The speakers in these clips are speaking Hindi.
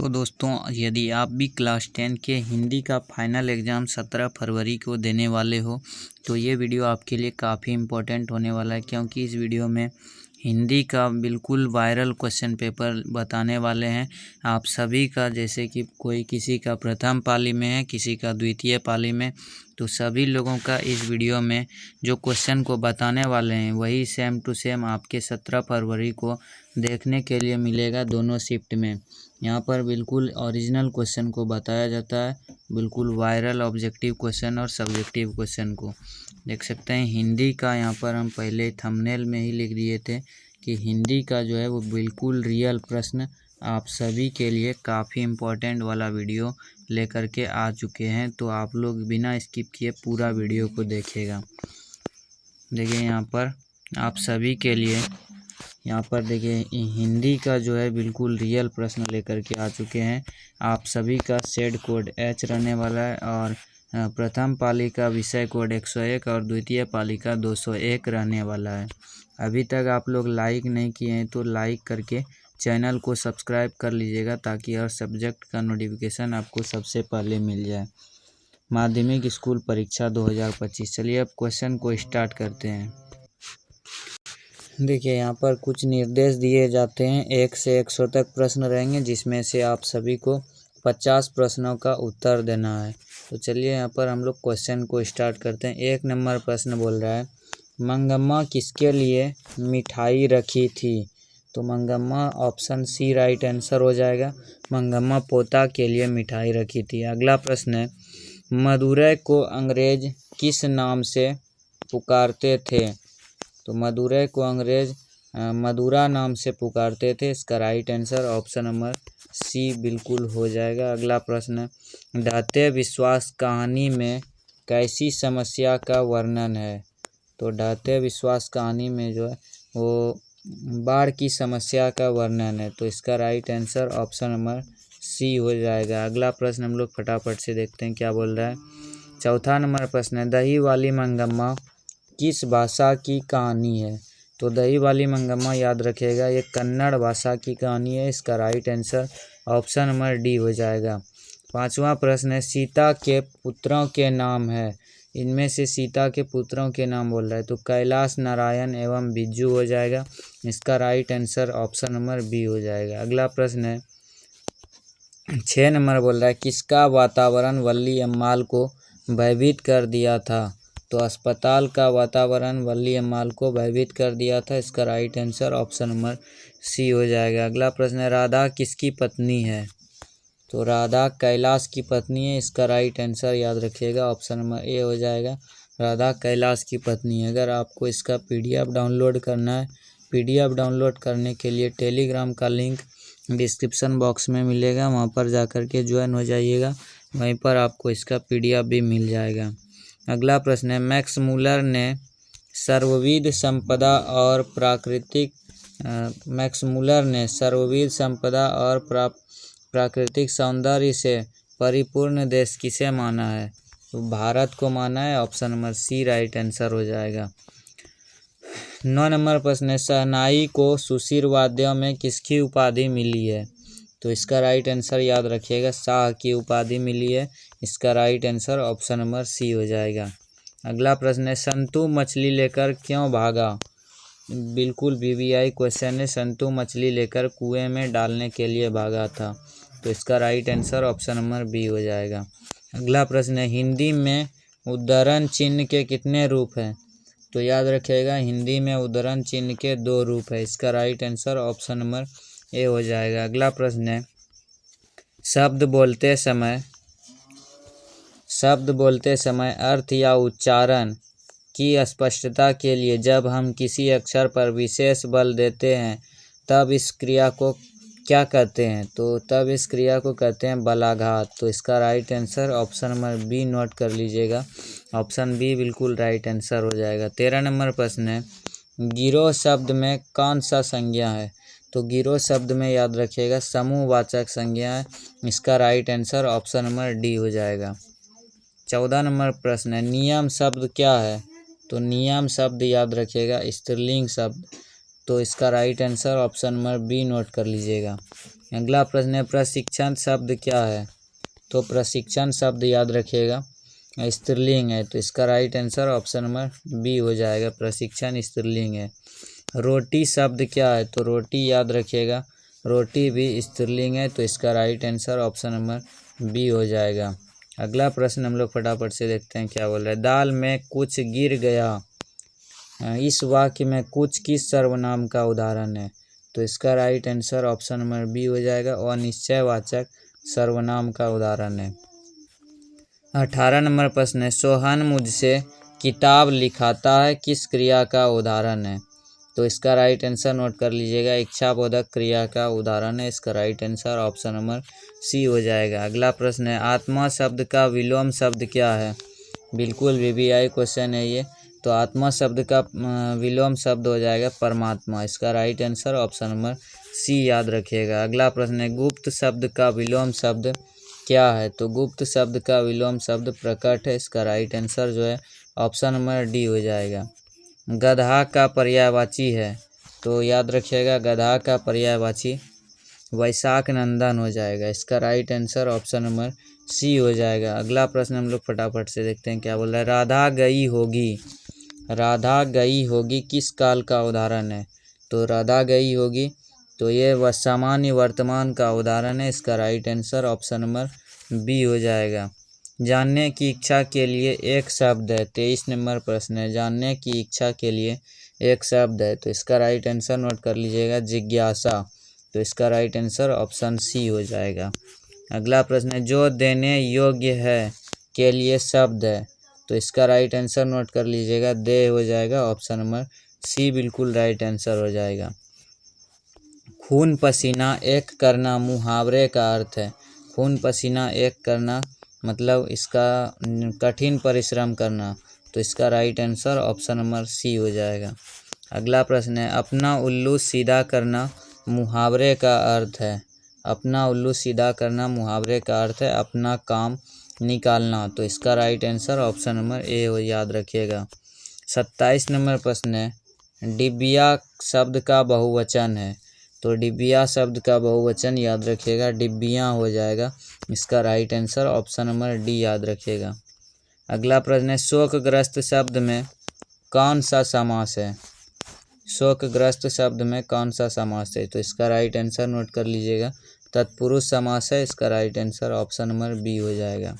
तो दोस्तों, यदि आप भी क्लास 10 के हिंदी का फाइनल एग्ज़ाम 17 फरवरी को देने वाले हो तो ये वीडियो आपके लिए काफ़ी इम्पोर्टेंट होने वाला है, क्योंकि इस वीडियो में हिंदी का बिल्कुल वायरल क्वेश्चन पेपर बताने वाले हैं आप सभी का। जैसे कि कोई किसी का प्रथम पाली में है, किसी का द्वितीय पाली में, तो सभी लोगों का इस वीडियो में जो क्वेश्चन को बताने वाले हैं वही सेम टू सेम आपके 17 फरवरी को देखने के लिए मिलेगा दोनों शिफ्ट में। यहाँ पर बिल्कुल ओरिजिनल क्वेश्चन को बताया जाता है, बिल्कुल वायरल ऑब्जेक्टिव क्वेश्चन और सब्जेक्टिव क्वेश्चन को देख सकते हैं। हिंदी का यहाँ पर हम पहले थंबनेल में ही लिख दिए थे कि हिंदी का जो है वो बिल्कुल रियल प्रश्न आप सभी के लिए काफ़ी इम्पोर्टेंट वाला वीडियो लेकर के आ चुके हैं। तो आप लोग बिना स्किप किए पूरा वीडियो को देखिएगा। देखिए यहाँ पर आप सभी के लिए, यहाँ पर देखिए हिंदी का जो है बिल्कुल रियल प्रश्न लेकर के आ चुके हैं। आप सभी का सेड कोड H रहने वाला है और प्रथम पाली का विषय कोड 101 और द्वितीय पाली का 201 रहने वाला है। अभी तक आप लोग लाइक नहीं किए हैं तो लाइक करके चैनल को सब्सक्राइब कर लीजिएगा, ताकि हर सब्जेक्ट का नोटिफिकेशन आपको सबसे पहले मिल जाए। माध्यमिक स्कूल परीक्षा 2025। चलिए अब क्वेश्चन को स्टार्ट करते हैं। देखिए यहाँ पर कुछ निर्देश दिए जाते हैं। 1 से 100 तक प्रश्न रहेंगे, जिसमें से आप सभी को 50 प्रश्नों का उत्तर देना है। तो चलिए यहाँ पर हम लोग क्वेश्चन को स्टार्ट करते हैं। 1 नंबर प्रश्न बोल रहा है, मंगम्मा किसके लिए मिठाई रखी थी? तो Mangamma option C right answer हो जाएगा। मंगम्मा पोता के लिए मिठाई रखी थी। अगला प्रश्न है, मदुरै को अंग्रेज किस नाम से पुकारते थे? तो मदुरै को अंग्रेज मदुरा नाम से पुकारते थे। इसका right answer option number C बिल्कुल हो जाएगा। अगला प्रश्न, ढहते विश्वास कहानी में कैसी समस्या का वर्णन है? तो ढहते विश्वास कहानी में जो है वो बाढ़ की समस्या का वर्णन है। तो इसका right answer option number C हो जाएगा। अगला प्रश्न हम लोग फटाफट से देखते हैं क्या बोल रहा है। चौथा नंबर प्रश्न है, दही वाली मंगम्मा किस भाषा की कहानी है? तो दही वाली मंगम्मा याद रखिएगा ये कन्नड़ भाषा की कहानी है। इसका right answer option number D हो जाएगा। पांचवा प्रश्न है, सीता के पुत्रों के नाम है। इनमें से सीता के पुत्रों के नाम बोल रहा है, तो कैलाश, नारायण एवं बिज्जू हो जाएगा। इसका right answer option number B हो जाएगा। अगला प्रश्न है 6 नंबर बोल रहा है, किसका वातावरण वल्ली अम्माल को भयभीत कर दिया था? तो अस्पताल का वातावरण वल्ली अम्माल को भयभीत कर दिया था। इसका right answer option number C हो जाएगा। अगला प्रश्न है, राधा किसकी पत्नी है? तो राधा कैलाश की पत्नी है। इसका राइट आंसर याद रखिएगा ऑप्शन नंबर ए हो जाएगा। राधा कैलाश की पत्नी है। अगर आपको इसका PDF डाउनलोड करना है, PDF डाउनलोड करने के लिए टेलीग्राम का लिंक डिस्क्रिप्शन बॉक्स में मिलेगा, वहाँ पर जाकर के ज्वाइन हो जाइएगा। वहीं पर आपको इसका PDF भी मिल जाएगा। अगला प्रश्न है, मैक्स मूलर ने सर्वविध संपदा और प्राकृतिक सौंदर्य से परिपूर्ण देश किसे माना है? तो भारत को माना है। Option number C right answer हो जाएगा। 9 नंबर प्रश्न है, शहनाई को सुशीर वाद्यों में किसकी उपाधि मिली है? तो इसका राइट आंसर याद रखिएगा, शाह की उपाधि मिली है। इसका right answer option number C हो जाएगा। अगला प्रश्न है, संतू मछली लेकर क्यों भागा? बिल्कुल BBI क्वेश्चन है। संतू मछली लेकर कुएं में डालने के लिए भागा था। तो इसका right answer option number B हो जाएगा। अगला प्रश्न है, हिंदी में उद्धरण चिन्ह के कितने रूप हैं? तो याद रखिएगा हिंदी में उद्धरण चिन्ह के 2 रूप है। इसका right answer option number A हो जाएगा। अगला प्रश्न है, शब्द बोलते समय अर्थ या उच्चारण की स्पष्टता के लिए जब हम किसी अक्षर पर विशेष बल देते हैं तब इस क्रिया को क्या कहते हैं? तो तब इस क्रिया को कहते हैं बलाघात। तो इसका right answer option number B note कर लीजिएगा। ऑप्शन बी बिल्कुल राइट आंसर हो जाएगा। 13 नंबर प्रश्न है, गिरोह शब्द में कौन सा संज्ञा है? तो गिरोह शब्द में याद रखिएगा समूहवाचक संज्ञा है। इसका right answer option number D हो जाएगा। 14 नंबर प्रश्न है, नियम शब्द क्या है? तो नियम शब्द याद रखिएगा स्त्रीलिंग शब्द। तो इसका right answer option number B note कर लीजिएगा। अगला प्रश्न है प्रशिक्षण शब्द क्या है। तो प्रशिक्षण शब्द याद रखिएगा स्त्रीलिंग है, तो इसका right answer option number B हो जाएगा, प्रशिक्षण स्त्रीलिंग है। रोटी शब्द क्या है। तो रोटी याद रखिएगा रोटी भी स्त्रीलिंग है, तो इसका right answer option number B हो जाएगा। अगला प्रश्न हम लोग फटाफट से देखते हैं क्या बोल रहा है। दाल में कुछ गिर गया, इस वाक्य में कुछ किस सर्वनाम का उदाहरण है। तो इसका right answer option number B हो जाएगा, अनिश्चयवाचक सर्वनाम का उदाहरण है। 18 नंबर प्रश्न है सोहन मुझसे किताब लिखाता है, किस क्रिया का उदाहरण है। तो इसका राइट आंसर नोट कर लीजिएगा, इच्छाबोधक क्रिया का उदाहरण है। इसका right answer option number C हो जाएगा। अगला प्रश्न है आत्मा शब्द का विलोम शब्द क्या है। बिल्कुल वीवीआई क्वेश्चन है ये। तो आत्मा शब्द का विलोम शब्द हो जाएगा परमात्मा। इसका right answer option number C याद रखिएगा। अगला प्रश्न है गुप्त शब्द का विलोम शब्द क्या है। तो गुप्त शब्द का विलोम शब्द प्रकट है। इसका राइट आंसर जो है ऑप्शन नंबर डी हो जाएगा। गधा का पर्यायवाची है, तो याद रखिएगा गधा का पर्यायवाची वैशाख नंदन हो जाएगा। इसका right answer option number C हो जाएगा। अगला प्रश्न हम लोग फटाफट से देखते हैं क्या बोल रहा है। राधा गई होगी, राधा गई होगी किस काल का उदाहरण है। तो राधा गई होगी तो ये सामान्य वर्तमान का उदाहरण है। इसका right answer option number B हो जाएगा। जानने की इच्छा के लिए एक शब्द है। 23 नंबर प्रश्न है जानने की इच्छा के लिए एक शब्द है, तो इसका राइट आंसर नोट कर लीजिएगा जिज्ञासा। तो इसका राइट आंसर ऑप्शन सी हो जाएगा। अगला प्रश्न है जो देने योग्य है के लिए शब्द है। तो इसका राइट आंसर नोट कर लीजिएगा दे हो जाएगा, ऑप्शन नंबर सी बिल्कुल राइट आंसर हो जाएगा। खून पसीना एक करना मुहावरे का अर्थ है। खून पसीना एक करना मतलब इसका कठिन परिश्रम करना, तो इसका right answer option number C हो जाएगा। अगला प्रश्न है अपना उल्लू सीधा करना मुहावरे का अर्थ है। अपना उल्लू सीधा करना मुहावरे का अर्थ है अपना काम निकालना, तो इसका right answer option number A हो याद रखिएगा। 27 नंबर प्रश्न है डिबिया शब्द का बहुवचन है। तो डिबिया शब्द का बहुवचन याद रखिएगा डिब्बियाँ हो जाएगा। इसका right answer option number D याद रखिएगा। अगला प्रश्न है शोकग्रस्त शब्द में कौन सा समास है। शोकग्रस्त शब्द में कौन सा समास है। तो इसका राइट आंसर नोट कर लीजिएगा तत्पुरुष समास है। इसका right answer option number B हो जाएगा।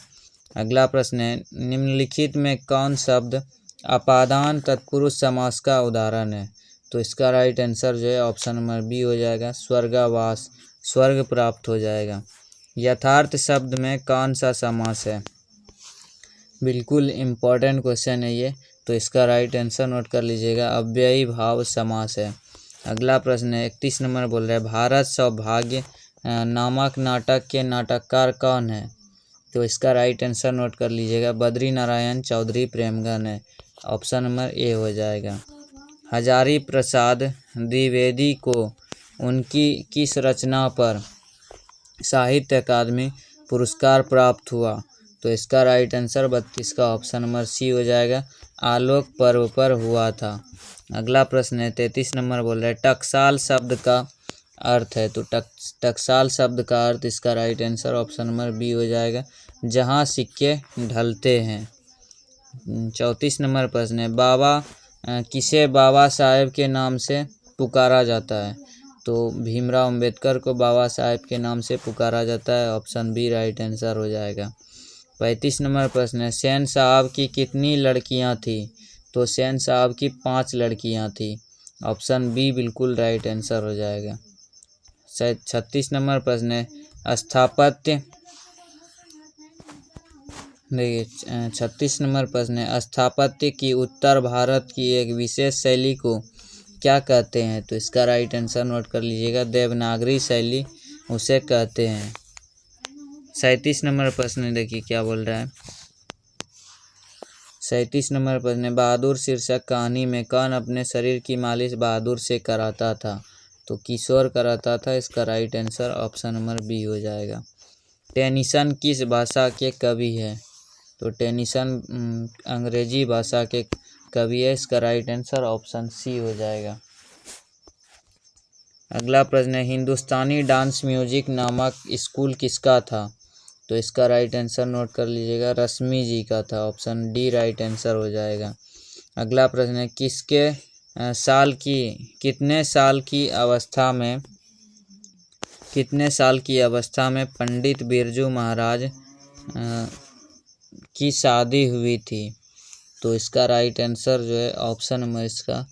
अगला प्रश्न है निम्नलिखित में कौन शब्द अपादान तत्पुरुष समास का उदाहरण है। तो इसका राइट आंसर जो है ऑप्शन नंबर बी हो जाएगा स्वर्गावास, स्वर्ग प्राप्त हो जाएगा। यथार्थ शब्द में कौन सा समास है। बिल्कुल इम्पॉर्टेंट क्वेश्चन है ये, तो इसका राइट आंसर नोट कर लीजिएगा अव्ययी भाव समास है। अगला प्रश्न है 31 नंबर बोल रहा है भारत सौभाग्य नामक नाटक के नाटककार कौन है। तो इसका राइट आंसर नोट कर लीजिएगा बद्री नारायण चौधरी प्रेमगन है। ऑप्शन नंबर ए हो जाएगा। हजारी प्रसाद द्विवेदी को उनकी किस रचना पर साहित्य अकादमी पुरस्कार प्राप्त हुआ। तो इसका राइट आंसर 32 का ऑप्शन नंबर सी हो जाएगा आलोक पर्व पर हुआ था। अगला प्रश्न है 33 नंबर बोल रहा है टकसाल शब्द का अर्थ है। तो टकसाल शब्द का अर्थ इसका right answer option number B हो जाएगा जहां सिक्के ढलते हैं। 34 नंबर प्रश्न है बाबा किसे बाबा साहेब के नाम से पुकारा जाता है। तो भीमराव अंबेडकर को बाबा साहेब के नाम से पुकारा जाता है। ऑप्शन बी राइट आंसर हो जाएगा। 35 नंबर प्रश्न है सेन साहब की कितनी लड़कियां थी। तो सेन साहब की 5 लड़कियां थी। ऑप्शन बी बिल्कुल राइट आंसर हो जाएगा। 36 नंबर प्रश्न है स्थापत्य देखिए 36 नंबर प्रश्न है स्थापत्य की उत्तर भारत की एक विशेष शैली को क्या कहते हैं। तो इसका राइट आंसर नोट कर लीजिएगा देवनागरी शैली उसे कहते हैं। 37 नंबर प्रश्न देखिए क्या बोल रहा है। 37 नंबर प्रश्न है बहादुर शीर्षक कहानी में कौन अपने शरीर की मालिश बहादुर से कराता था। तो किशोर कराता था। इसका right answer option number B हो जाएगा। टेनिसन किस भाषा के कवि है। तो टेनिसन अंग्रेजी भाषा के कवि है। इसका राइट आंसर ऑप्शन सी हो जाएगा। अगला प्रश्न है हिंदुस्तानी डांस म्यूजिक नामक स्कूल किसका था? तो इसका राइट आंसर नोट कर लीजिएगा, रश्मि जी का था। ऑप्शन डी राइट आंसर हो जाएगा। अगला प्रश्न है कितने साल की अवस्था में पंडित बिरजू महाराज की शादी हुई थी? तो इसका राइट आंसर जो है ऑप्शन नंबर इसका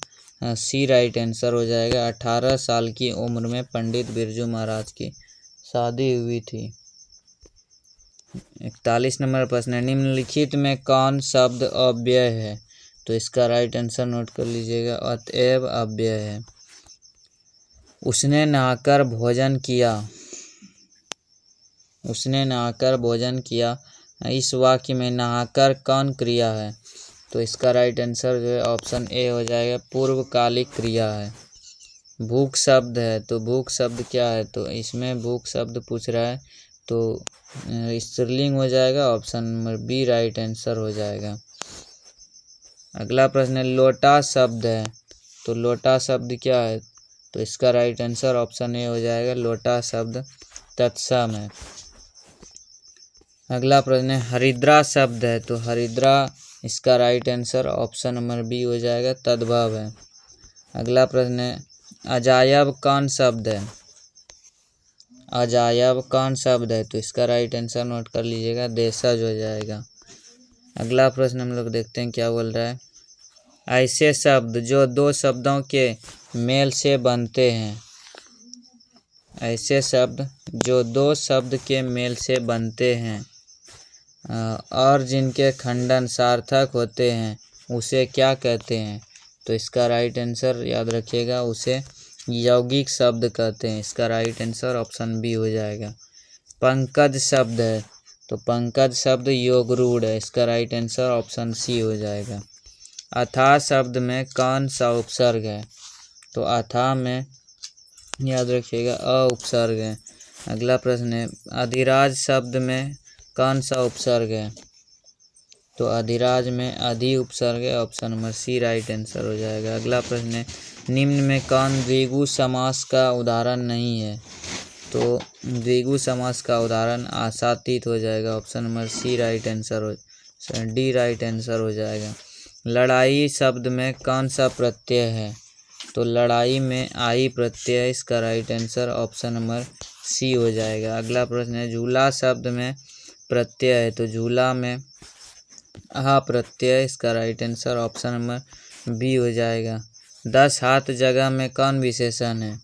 सी राइट आंसर हो जाएगा। 18 साल की उम्र में पंडित बिरजू महाराज की शादी हुई थी। 41 नंबर प्रश्न है निम्नलिखित में कौन शब्द अव्यय है? तो इसका राइट आंसर नोट कर लीजिएगा, अतएव अव्यय है। उसने नहाकर भोजन किया इस वाक्य में नहाकर कौन क्रिया है? तो इसका राइट आंसर जो है ऑप्शन ए हो जाएगा, पूर्वकालिक क्रिया है। भूख शब्द है, तो भूख शब्द क्या है? तो इसमें भूख शब्द पूछ रहा है तो स्त्रीलिंग हो जाएगा। Option number B right answer हो जाएगा। अगला प्रश्न है लोटा शब्द है, तो लोटा शब्द क्या है? तो इसका राइट आंसर ऑप्शन ए हो जाएगा, लोटा शब्द तत्सम है। अगला प्रश्न है हरिद्रा शब्द है, तो हरिद्रा इसका right answer option number B हो जाएगा, तद्भव है। अगला प्रश्न है अजायब कौन शब्द है? अजायब कौन शब्द है? तो इसका राइट आंसर नोट कर लीजिएगा, देशज हो जाएगा। अगला प्रश्न हम लोग देखते हैं क्या बोल रहा है। ऐसे शब्द जो दो शब्दों के मेल से बनते हैं, ऐसे शब्द जो दो शब्द के मेल से बनते हैं और जिनके खंडन सार्थक होते हैं उसे क्या कहते हैं? तो इसका राइट आंसर याद रखिएगा, उसे यौगिक शब्द कहते हैं। इसका राइट आंसर ऑप्शन बी हो जाएगा। पंकज शब्द है, तो पंकज शब्द योगरूढ़ है। इसका राइट आंसर ऑप्शन सी हो जाएगा। अथाह शब्द में कौन सा उपसर्ग है? तो अथाह में याद रखिएगा अ उपसर्ग है। अगला प्रश्न है अधिराज शब्द में कौन सा उपसर्ग है? तो अधिराज में अधि उपसर्ग है। Option number C right answer हो जाएगा। अगला प्रश्न है निम्न में कौन द्विगु समास का उदाहरण नहीं है? तो द्विगु समास का उदाहरण आशातीत हो जाएगा। Option number C right answer हो डी राइट आंसर हो जाएगा। लड़ाई शब्द में कौन सा प्रत्यय है? तो लड़ाई में आई प्रत्यय है। इसका right answer option number C हो जाएगा। अगला प्रश्न है झूला शब्द में प्रत्यय है, तो झूला में आ प्रत्यय। इसका right answer option number B हो जाएगा। 10 हाथ जगह में कौन विशेषण है?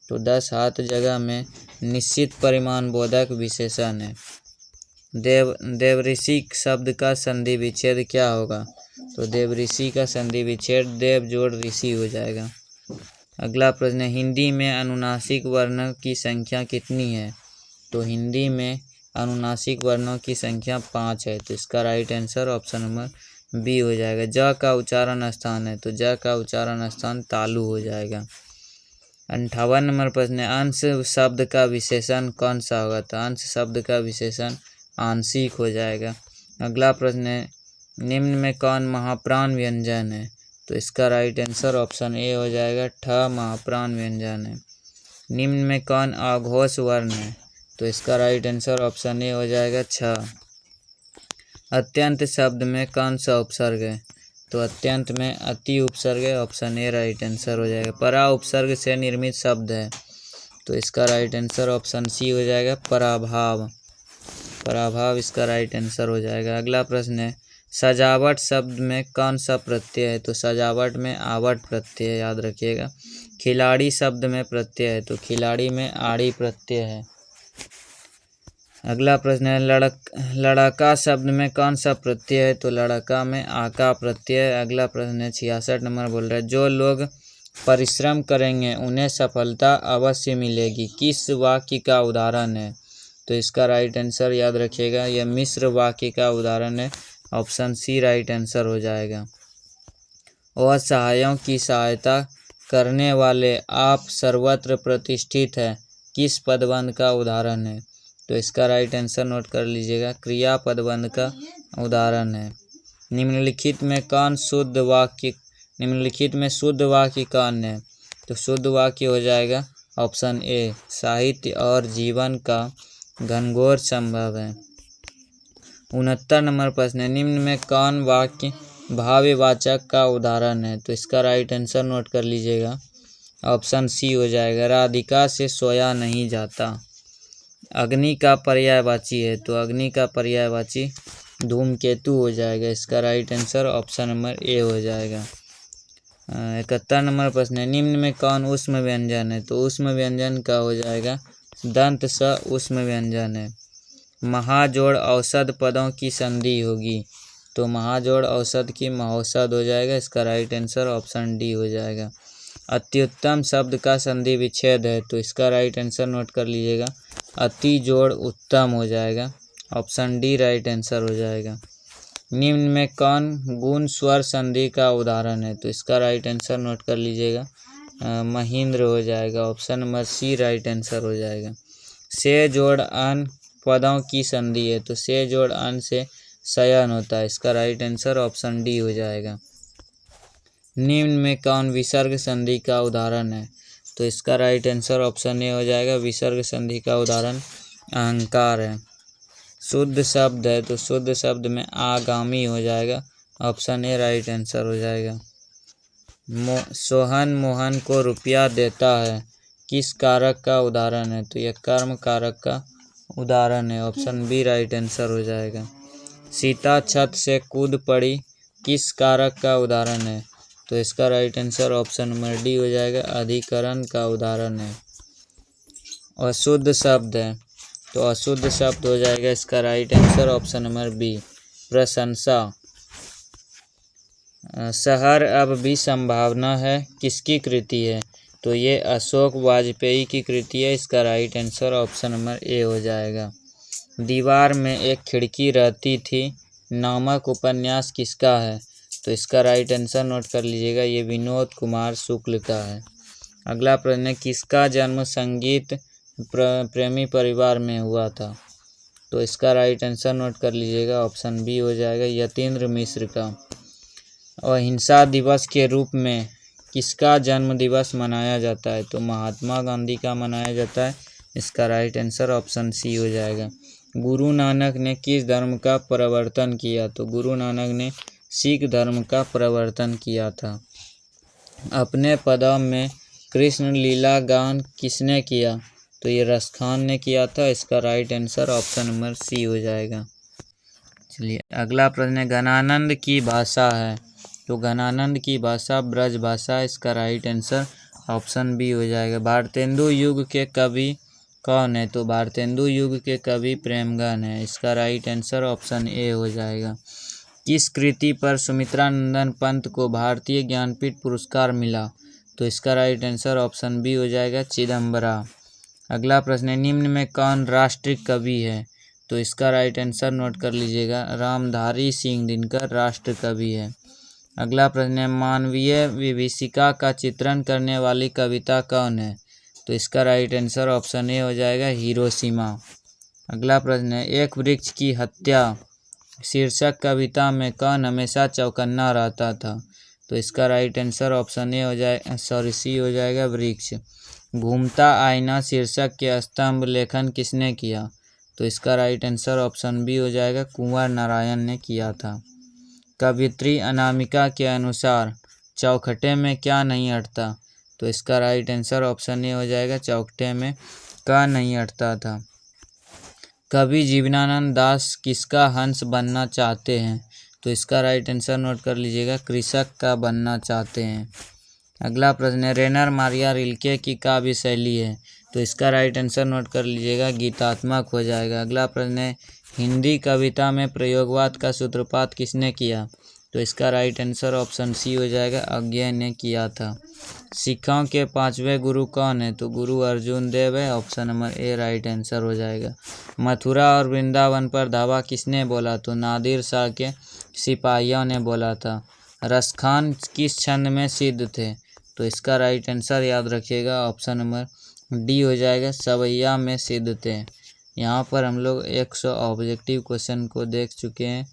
तो 10 हाथ जगह में निश्चित परिमाण बोधक विशेषण है। देवऋषि शब्द का संधि विच्छेद क्या होगा? तो देवऋषि का संधि विच्छेद देव जोड़ ऋषि हो जाएगा। अगला प्रश्न है हिंदी में अनुनासिक वर्णों की संख्या कितनी है? तो हिंदी में अनुनासिक वर्णों की संख्या 5 है। तो इसका right answer option number B हो जाएगा। ज का उच्चारण स्थान है, तो ज का उच्चारण स्थान तालु हो जाएगा। 58 नंबर प्रश्न है अंश शब्द का विशेषण कौन सा होगा? तो अंश शब्द का विशेषण आंशिक हो जाएगा। अगला प्रश्न है निम्न में कौन महाप्राण व्यंजन है? तो इसका राइट आंसर ऑप्शन ए हो जाएगा, ठ महाप्राण व्यंजन है। निम्न में कौन अघोष वर्ण है? तो इसका राइट आंसर ऑप्शन ए हो जाएगा, छ। अत्यंत शब्द में कौन सा उपसर्ग है? तो अत्यंत में अति उपसर्ग है। ऑप्शन ए राइट आंसर हो जाएगा। परा उपसर्ग से निर्मित शब्द है, तो इसका राइट आंसर ऑप्शन सी हो जाएगा, पराभाव। पराभाव इसका राइट आंसर हो जाएगा। अगला प्रश्न है सजावट शब्द में कौन सा प्रत्यय है? तो सजावट में आवट प्रत्यय है, याद रखिएगा। खिलाड़ी शब्द में प्रत्यय है, तो खिलाड़ी में आड़ी प्रत्यय है। अगला प्रश्न है लड़का शब्द में कौन सा प्रत्यय है? तो लड़का में आका प्रत्यय है। अगला प्रश्न है 66 नंबर बोल रहा है जो लोग परिश्रम करेंगे उन्हें सफलता अवश्य मिलेगी, किस वाक्य का उदाहरण है? तो इसका राइट आंसर याद रखिएगा, यह मिश्र वाक्य का उदाहरण है। ऑप्शन सी राइट आंसर हो जाएगा। असहायों की सहायता करने वाले आप सर्वत्र प्रतिष्ठित है, किस पदबंध का उदाहरण है? तो इसका राइट आंसर नोट कर लीजिएगा, क्रिया पदबंध का उदाहरण है। निम्नलिखित में शुद्ध वाक्य कौन है? तो शुद्ध वाक्य हो जाएगा ऑप्शन ए साहित्य और जीवन का घनघोर संभव है। 69 नंबर प्रश्न है, निम्न में कौन वाक्य भाववाचक का उदाहरण है? तो इसका राइट आंसर नोट कर लीजिएगा, ऑप्शन सी हो जाएगा, राधिका से सोया नहीं जाता। अग्नि का पर्यायवाची है, तो अग्नि का पर्यायवाची धूमकेतु हो जाएगा। इसका right answer option number A हो जाएगा। 71 नंबर प्रश्न है, निम्न में कौन ऊष्म व्यंजन है? तो ऊष्म व्यंजन का हो जाएगा दंत स ऊष्म व्यंजन है। महाजोड़ औषध पदों की संधि होगी, तो महाजोड़ औषध की महौषध हो जाएगा। इसका राइट आंसर ऑप्शन डी हो जाएगा। अत्युत्तम शब्द का संधि विच्छेद है, तो इसका राइट आंसर नोट कर लीजिएगा, अति जोड़ उत्तम हो जाएगा। ऑप्शन डी राइट आंसर हो जाएगा। निम्न में कौन गुण स्वर संधि का उदाहरण है? तो इसका राइट आंसर नोट कर लीजिएगा, महेंद्र हो जाएगा। Option number C right answer हो जाएगा। से जोड़ अन पदों की संधि है, तो से जोड़ अन से शयन होता है। इसका राइट आंसर ऑप्शन डी हो जाएगा। निम्न में कौन विसर्ग संधि का उदाहरण है? तो इसका राइट आंसर ऑप्शन ए हो जाएगा, विसर्ग संधि का उदाहरण अहंकार है। शुद्ध शब्द है, तो शुद्ध शब्द में आगामी हो जाएगा। ऑप्शन ए राइट आंसर हो जाएगा। सोहन मोहन को रुपया देता है, किस कारक का उदाहरण है? तो यह कर्म कारक का उदाहरण है। ऑप्शन बी राइट आंसर हो जाएगा। सीता छत से कूद पड़ी, किस कारक का उदाहरण है? तो इसका right answer option number D हो जाएगा, अधिकरण का उदाहरण है। अशुद्ध शब्द है, तो अशुद्ध शब्द हो जाएगा। इसका right answer option number B, प्रशंसा। शहर अब भी संभावना है, किसकी कृति है? तो ये अशोक वाजपेयी की कृति है। इसका right answer option number A हो जाएगा। दीवार में एक खिड़की रहती थी नामक उपन्यास किसका है? तो इसका राइट आंसर नोट कर लीजिएगा, ये विनोद कुमार शुक्ल का है। अगला प्रश्न है, किसका जन्म संगीत प्रेमी परिवार में हुआ था? तो इसका राइट आंसर नोट कर लीजिएगा, ऑप्शन बी हो जाएगा, यतीन्द्र मिश्र का। अहिंसा दिवस के रूप में किसका जन्म दिवस मनाया जाता है? तो महात्मा गांधी का मनाया जाता है। इसका राइट आंसर ऑप्शन सी हो जाएगा। गुरु नानक ने किस धर्म का प्रवर्तन किया? तो गुरु नानक ने सिख धर्म का प्रवर्तन किया था। अपने पदों में कृष्ण लीला गान किसने किया? तो ये रसखान ने किया था। इसका right answer option number C हो जाएगा। चलिए अगला प्रश्न है, घनानंद की भाषा है, तो घनानंद की भाषा ब्रज भाषा। इसका राइट आंसर ऑप्शन बी हो जाएगा। भारतेंदु युग के कवि कौन है? तो भारतेंदु युग के कवि प्रेमगन है। इसका राइट आंसर ऑप्शन ए हो जाएगा। किस कृति पर सुमित्रा नंदन पंत को भारतीय ज्ञानपीठ पुरस्कार मिला? तो इसका राइट आंसर ऑप्शन बी हो जाएगा, चिदम्बरा। अगला प्रश्न है, निम्न में कौन राष्ट्रीय कवि है? तो इसका राइट आंसर नोट कर लीजिएगा, रामधारी सिंह दिनकर राष्ट्र कवि है। अगला प्रश्न है, मानवीय विभीषिका का चित्रण करने वाली कविता कौन है? तो इसका राइट आंसर ऑप्शन ए हो जाएगा, हिरोशिमा। अगला प्रश्न है, एक वृक्ष की हत्या शीर्षक कविता में कौन हमेशा चौकन्ना रहता था? तो इसका राइट आंसर ऑप्शन ए हो जाएगा, सी हो जाएगा, वृक्ष। घूमता आईना शीर्षक के स्तंभ लेखन किसने किया? तो इसका राइट आंसर ऑप्शन बी हो जाएगा, कुंवर नारायण ने किया था। कवियत्री अनामिका के अनुसार चौखटे में क्या नहीं हटता? तो इसका राइट आंसर ऑप्शन ए हो जाएगा, चौखटे में का नहीं हटता था। कवि जीवनानंद दास किसका हंस बनना चाहते हैं? तो इसका राइट आंसर नोट कर लीजिएगा, कृषक का बनना चाहते हैं। अगला प्रश्न है, रेनर मारिया रिल्के की काव्य शैली है? तो इसका राइट आंसर नोट कर लीजिएगा, गीतात्मक हो जाएगा। अगला प्रश्न है, हिंदी कविता में प्रयोगवाद का सूत्रपात किसने किया? तो इसका राइट आंसर ऑप्शन सी हो जाएगा, अज्ञेय ने किया था। सिखों के 5वें गुरु कौन है? तो गुरु अर्जुन देव है। Option number A right answer हो जाएगा। मथुरा और वृंदावन पर धावा किसने बोला? तो नादिर शाह के सिपाहियों ने बोला था। रसखान किस छंद में सिद्ध थे? तो इसका राइट आंसर याद रखिएगा, ऑप्शन नंबर डी हो जाएगा, सवैया में सिद्ध थे। यहाँ पर हम लोग 100 ऑब्जेक्टिव क्वेश्चन को देख चुके हैं,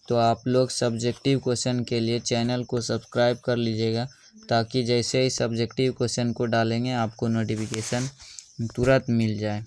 तो आप लोग सब्जेक्टिव क्वेश्चन के लिए चैनल को सब्सक्राइब कर लीजिएगा ताकि जैसे ही सब्जेक्टिव क्वेश्चन को डालेंगे आपको नोटिफिकेशन तुरंत मिल जाए।